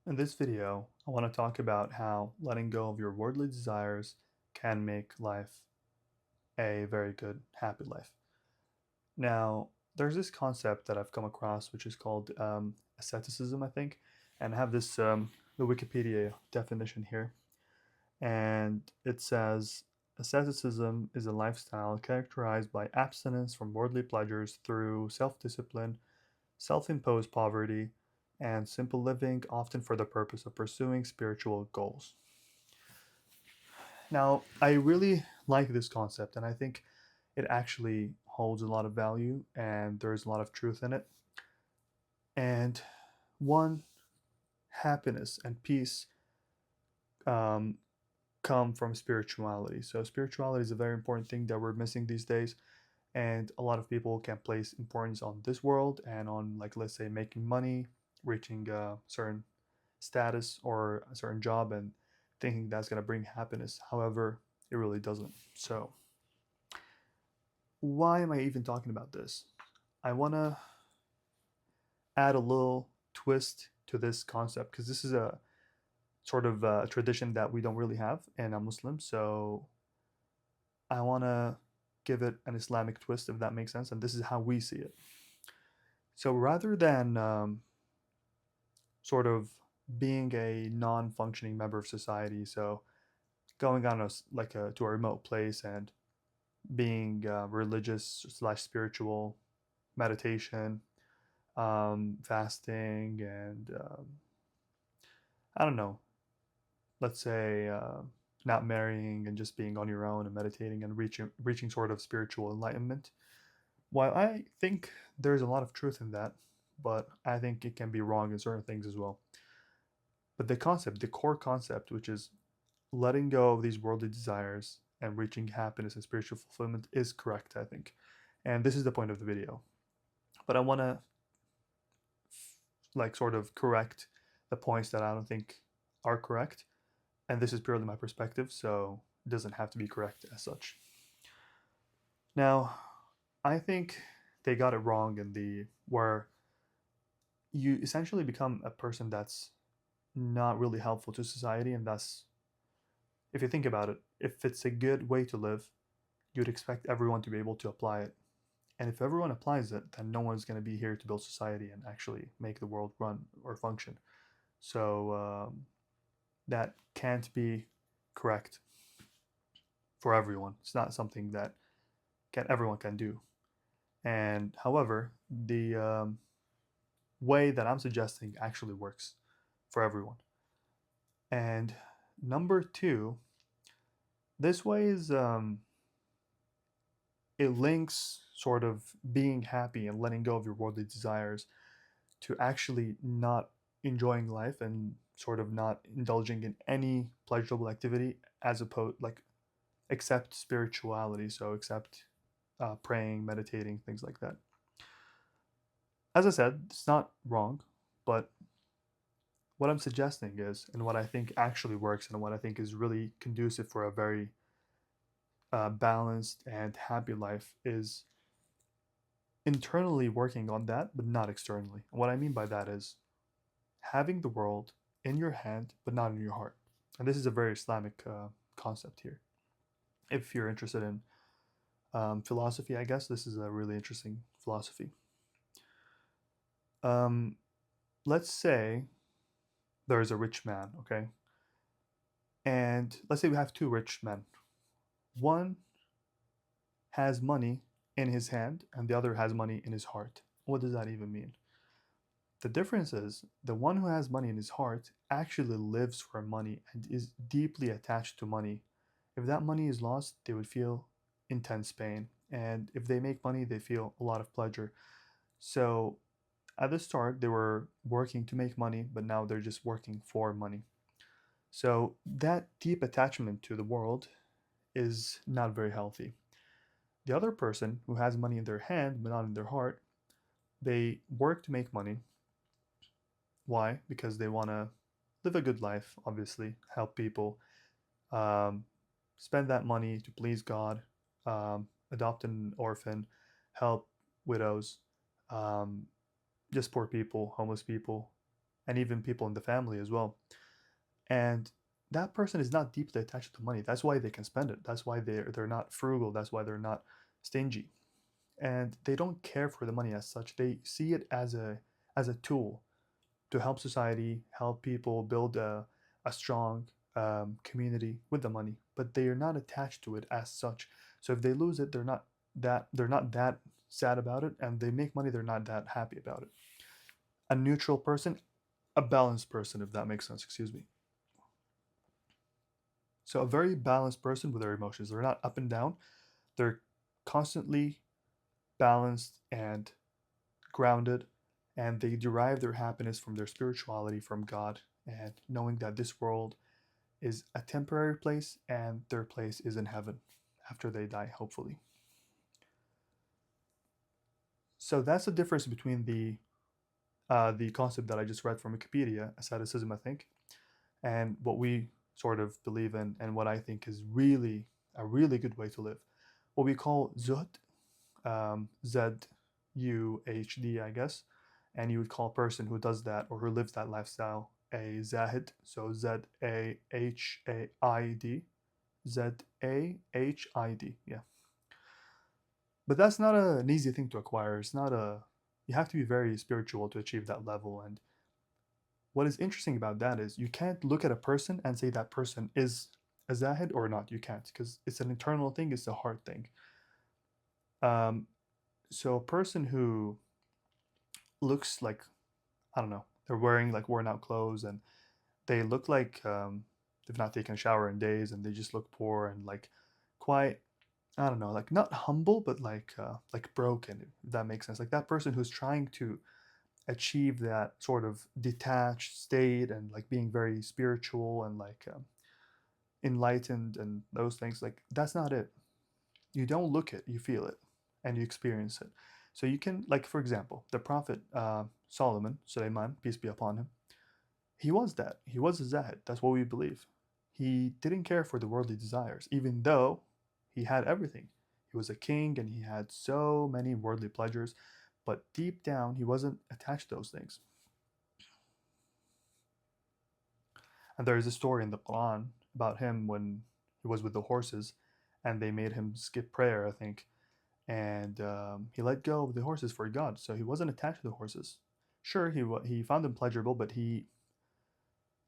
In this video, I want to talk about how letting go of your worldly desires can make life a very good, happy life. Now, there's this concept that I've come across which is called asceticism, I think, and I have this the Wikipedia definition here, and it says asceticism is a lifestyle characterized by abstinence from worldly pleasures through self-discipline, self-imposed poverty, and simple living, often for the purpose of pursuing spiritual goals. Now, I really like this concept, and I think it actually holds a lot of value and there's a lot of truth in it. And one, happiness and peace um, come from spirituality. So, spirituality is a very important thing that we're missing these days. And a lot of people can place importance on this world and on, like, let's say, making money, reaching a certain status or a certain job, and thinking that's going to bring happiness. However, it really doesn't. So, why am I even talking about this? I want to add a little twist to this concept because this is a sort of tradition that we don't really have, and I'm Muslim, so I want to give it an Islamic twist, if that makes sense, and this is how we see it. So rather than sort of being a non-functioning member of society, so going on to a remote place and being religious slash spiritual, meditation, fasting, and I don't know, let's say not marrying and just being on your own and meditating and reaching sort of spiritual enlightenment. While I think there's a lot of truth in that, but I think it can be wrong in certain things as well. But the concept, the core concept, which is letting go of these worldly desires and reaching happiness and spiritual fulfillment, is correct, I think. And this is the point of the video. But I want to like sort of correct the points that I don't think are correct, and this is purely my perspective, so it doesn't have to be correct as such. Now, I think they got it wrong in the where you essentially become a person that's not really helpful to society, and thus, if you think about it, if it's a good way to live, you'd expect everyone to be able to apply it. And if everyone applies it, then no one's going to be here to build society and actually make the world run or function. So that can't be correct for everyone. It's not something that everyone can do. And however, the way that I'm suggesting actually works for everyone. And number two, this way is it links sort of being happy and letting go of your worldly desires to actually not enjoying life and sort of not indulging in any pleasurable activity as opposed like except spirituality, so except praying, meditating, things like that. As I said, it's not wrong, but what I'm suggesting is, and what I think actually works, and what I think is really conducive for a very balanced and happy life, is internally working on that, but not externally. And what I mean by that is having the world in your hand, but not in your heart. And this is a very Islamic concept here. If you're interested in philosophy, I guess this is a really interesting philosophy. Um, let's say there's a rich man, okay? And let's say we have two rich men. One has money in his hand and the other has money in his heart. What does that even mean? The difference is the one who has money in his heart actually lives for money and is deeply attached to money. If that money is lost, they would feel intense pain. And if they make money, they feel a lot of pleasure. So at the start, they were working to make money, but now they're just working for money. So that deep attachment to the world is not very healthy. The other person who has money in their hand but not in their heart, they work to make money. Why? Because they want to live a good life, obviously, help people, um, spend that money to please God, adopt an orphan, help widows, um, just poor people, homeless people, and even people in the family as well. And that person is not deeply attached to money. That's why they can spend it. That's why they're not frugal. That's why they're not stingy. And they don't care for the money as such. They see it as a tool to help society, help people build a strong community with the money. But they are not attached to it as such. So if they lose it, they're not that sad about it, and they make money, they're not that happy about it. A neutral person, a balanced person, if that makes sense. Excuse me. So a very balanced person with their emotions. They're not up and down. They're constantly balanced and grounded, and they derive their happiness from their spirituality, from God, and knowing that this world is a temporary place and their place is in heaven after they die, hopefully. So that's the difference between the concept that I just read from Wikipedia, asceticism, I think, and what we sort of believe in, and what I think is really a really good way to live. What we call zuhd, Zuhd, I guess, and you would call a person who does that or who lives that lifestyle a zahid. So Zahid, Zahid. Yeah, but that's not an easy thing to acquire. It's not a You have to be very spiritual to achieve that level. And what is interesting about that is you can't look at a person and say that person is a zahid or not. You can't, because it's an internal thing. It's a hard thing. Um, so a person who looks like, I don't know, they're wearing like worn out clothes, and they look like they've not taken a shower in days, and they just look poor and like quite, I don't know, like not humble, but like broken, if that makes sense. Like that person who's trying to achieve that sort of detached state and like being very spiritual and like enlightened and those things, like that's not it. You don't look it, you feel it, and you experience it. So you can, like, for example, the prophet Solomon, Suleiman, peace be upon him, he was that. He was a Zahid. That's what we believe. He didn't care for the worldly desires, even though he had everything. He was a king and he had so many worldly pleasures, but deep down, he wasn't attached to those things. And there is a story in the Quran about him when he was with the horses and they made him skip prayer, I think. And he let go of the horses for God. So he wasn't attached to the horses. Sure, he found them pleasurable, but he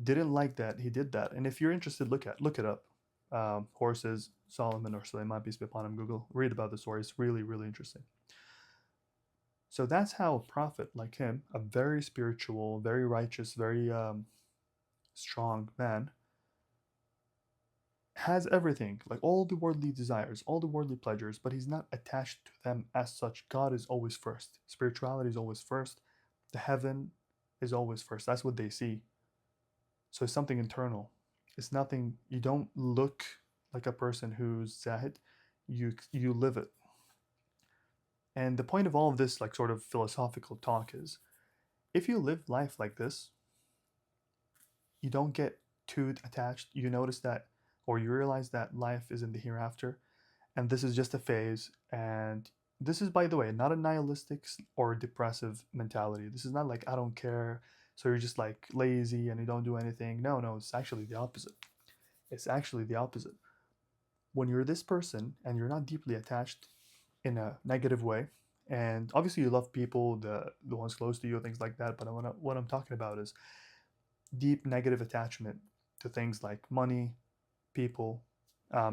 didn't like that he did that. And if you're interested, look it up. Horses, Solomon or Suleiman, peace be upon him. Google, read about the story. It's really, really interesting. So that's how a prophet like him, a very spiritual, very righteous, very strong man, has everything, like all the worldly desires, all the worldly pleasures, but he's not attached to them as such. God is always first. Spirituality is always first. The heaven is always first. That's what they see. So it's something internal. It's nothing. You don't look like a person who's zahid. You live it. And the point of all of this, like sort of philosophical talk, is if you live life like this, you don't get too attached. You notice that, or you realize that life is in the hereafter, and this is just a phase. And this is, by the way, not a nihilistic or depressive mentality. This is not like I don't care, so you're just like lazy and you don't do anything. No, no, it's actually the opposite. It's actually the opposite. When you're this person and you're not deeply attached in a negative way, and obviously you love people, the ones close to you, things like that. But what I'm talking about is deep negative attachment to things like money, people,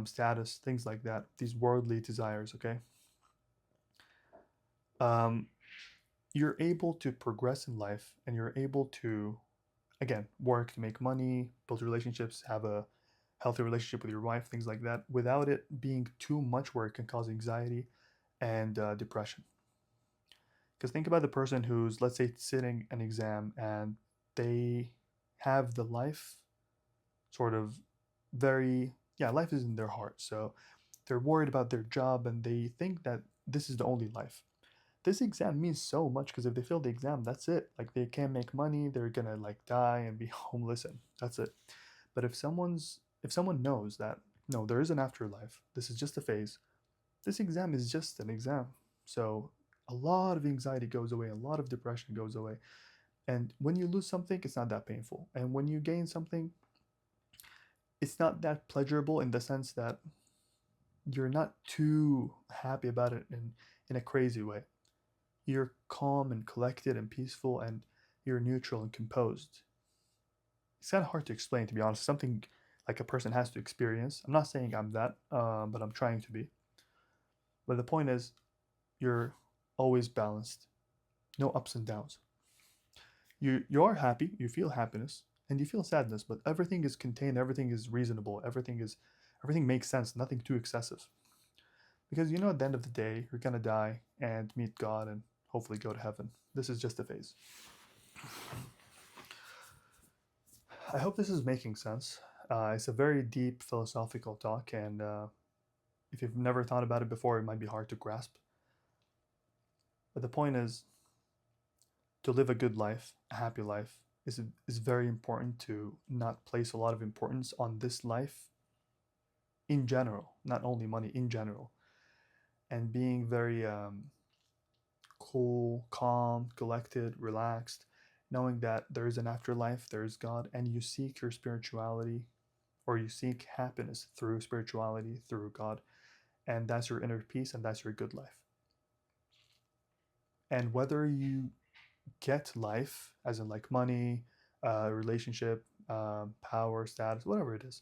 status, things like that. These worldly desires. Okay, um, you're able to progress in life, and you're able to, again, work to make money, build relationships, have a healthy relationship with your wife, things like that, without it being too much where it can cause anxiety and depression. Because think about the person who's, let's say, sitting an exam and they have the life sort of very, yeah, life is in their heart. So they're worried about their job and they think that this is the only life. This exam means so much because if they fail the exam, that's it. Like they can't make money, they're gonna like die and be homeless, and that's it. But if someone knows that no, there is an afterlife, this is just a phase, this exam is just an exam. So a lot of anxiety goes away, a lot of depression goes away. And when you lose something, it's not that painful. And when you gain something, it's not that pleasurable in the sense that you're not too happy about it in a crazy way. You're calm and collected and peaceful, and you're neutral and composed. It's kind of hard to explain, to be honest. Something like a person has to experience. I'm not saying I'm that, but I'm trying to be. But the point is, you're always balanced, no ups and downs. You are happy, you feel happiness, and you feel sadness, but everything is contained, everything is reasonable, everything makes sense, nothing too excessive. Because you know at the end of the day, you're gonna die and meet God and hopefully go to heaven. This is just a phase. I hope this is making sense. It's a very deep philosophical talk, and if you've never thought about it before, it might be hard to grasp. But the point is, to live a good life, a happy life, is very important to not place a lot of importance on this life in general, not only money, in general. And being very cool, calm, collected, relaxed, knowing that there is an afterlife, there is God, and you seek your spirituality or you seek happiness through spirituality, through God, and that's your inner peace and that's your good life. And whether you get life, as in like money, relationship, power, status, whatever it is,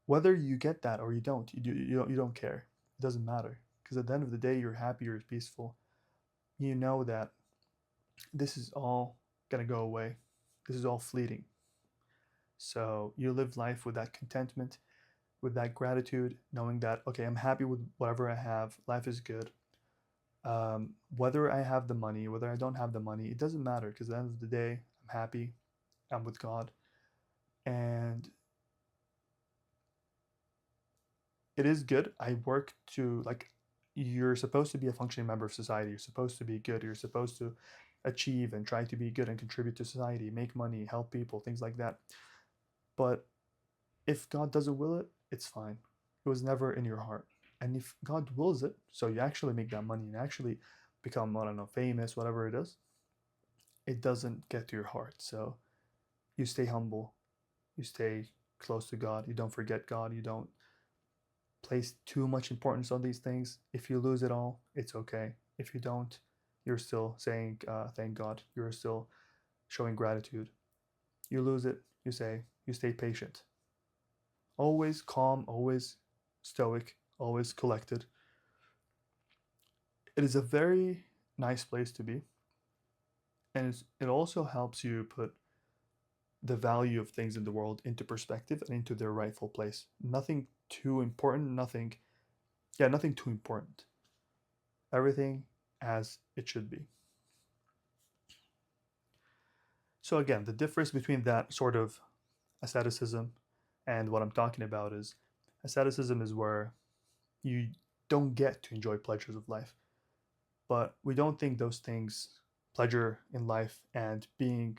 whether you get that or you don't, you don't care. It doesn't matter because at the end of the day, you're happy, you're peaceful. You know that this is all gonna go away. This is all fleeting. So you live life with that contentment, with that gratitude, knowing that okay, I'm happy with whatever I have. Life is good. Whether I have the money, whether I don't have the money, it doesn't matter because at the end of the day, I'm happy. I'm with God, and it is good. I work to like. You're supposed to be a functioning member of society. You're supposed to be good. You're supposed to achieve and try to be good and contribute to society, make money, help people, things like that. But if God doesn't will it, it's fine. It was never in your heart. And if God wills it, so you actually make that money and actually become, I don't know, famous, whatever it is, it doesn't get to your heart. So you stay humble, you stay close to God, you don't forget God, you don't place too much importance on these things. If you lose it all, it's okay. If you don't, you're still saying thank God. You're still showing gratitude. You lose it, you say, you stay patient. Always calm, always stoic, always collected. It is a very nice place to be. And it also helps you put the value of things in the world into perspective and into their rightful place. Nothing too important, nothing too important. Everything as it should be. So again, the difference between that sort of asceticism and what I'm talking about is asceticism is where you don't get to enjoy pleasures of life. But we don't think those things, pleasure in life and being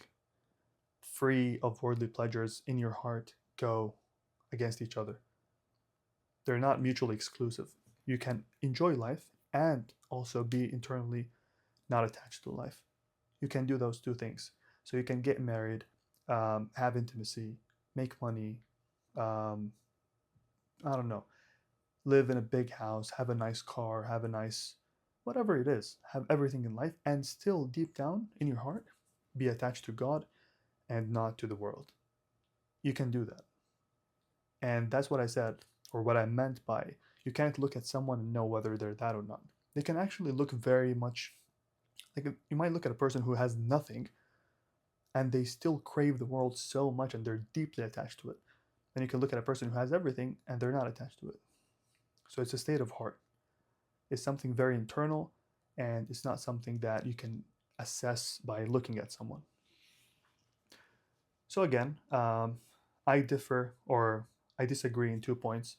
free of worldly pleasures in your heart, go against each other. They're not mutually exclusive. You can enjoy life and also be internally not attached to life. You can do those two things. So you can get married, have intimacy, make money, um, I don't know, live in a big house, have a nice car, have a nice, whatever it is, have everything in life, and still deep down in your heart, be attached to God and not to the world. You can do that. And that's what I said, or what I meant by you can't look at someone and know whether they're that or not. They can actually look very much like you might look at a person who has nothing and they still crave the world so much and they're deeply attached to it. Then you can look at a person who has everything and they're not attached to it. So it's a state of heart. It's something very internal and it's not something that you can assess by looking at someone. So again, I differ or I disagree in 2 points.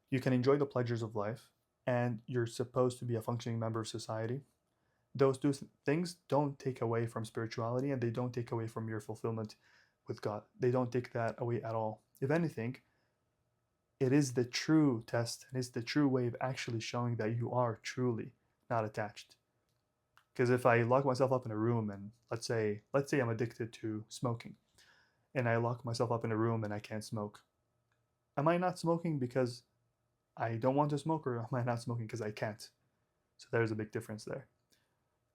You can enjoy the pleasures of life and you're supposed to be a functioning member of society. Those two things don't take away from spirituality and they don't take away from your fulfillment with God. They don't take that away at all. If anything, it is the true test and it's the true way of actually showing that you are truly not attached. Because if I lock myself up in a room and let's say I'm addicted to smoking, and I lock myself up in a room and I can't smoke, am I not smoking because I don't want to smoke, or am I not smoking because I can't? So there's a big difference there.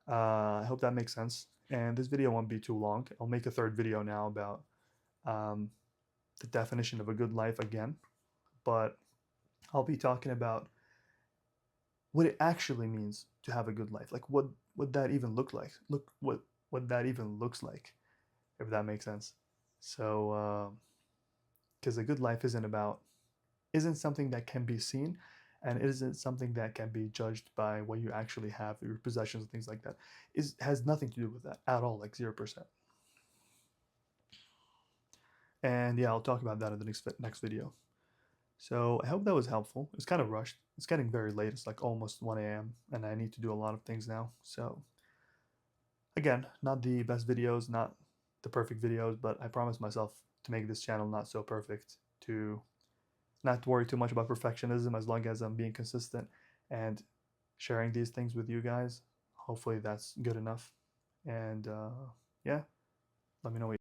I hope that makes sense. And this video won't be too long. I'll make a third video now about um, the definition of a good life again, but I'll be talking about what it actually means to have a good life. Like what that even look like. Look what that even looks like, if that makes sense. So, because a good life isn't something that can be seen, and it isn't something that can be judged by what you actually have, your possessions and things like that. Is has nothing to do with that at all, like 0%. And yeah, I'll talk about that in the next video. So I hope that was helpful. It's kind of rushed. It's getting very late. It's like almost 1 a.m. and I need to do a lot of things now. So again, not the best videos, not the perfect videos, but I promised myself to make this channel not so perfect, to not worry too much about perfectionism as long as I'm being consistent and sharing these things with you guys. Hopefully that's good enough. And yeah, let me know what